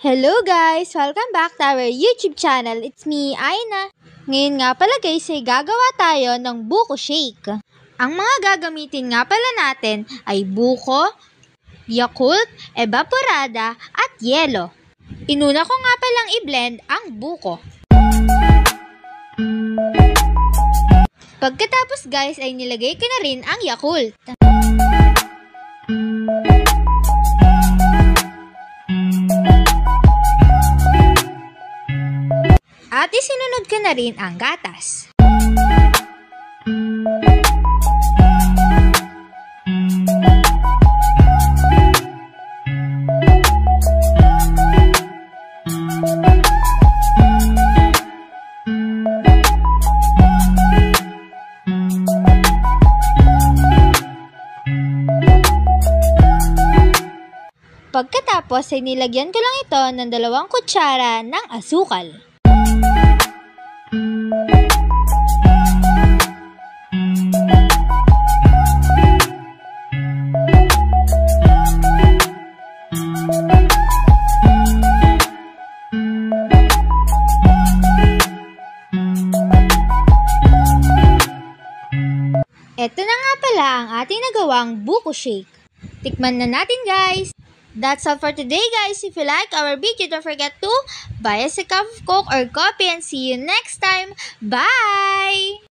Hello guys! Welcome back to our YouTube channel. It's me, Aina. Ngayon nga pala guys ay gagawa tayo ng buko shake. Ang mga gagamitin nga pala natin ay buko, Yakult, evaporada at yelo. Inuna ko nga palang i-blend ang buko. Pagkatapos guys ay nilagay ko na rin ang Yakult. At isinunod ko na rin ang gatas. Pagkatapos ay nilagyan ko lang ito ng 2 kutsara ng asukal. Ito na nga pala ang ating nagawang buko shake. Tikman na natin guys! That's all for today guys. If you like our video, don't forget to buy us a cup of Coke or coffee and see you next time. Bye!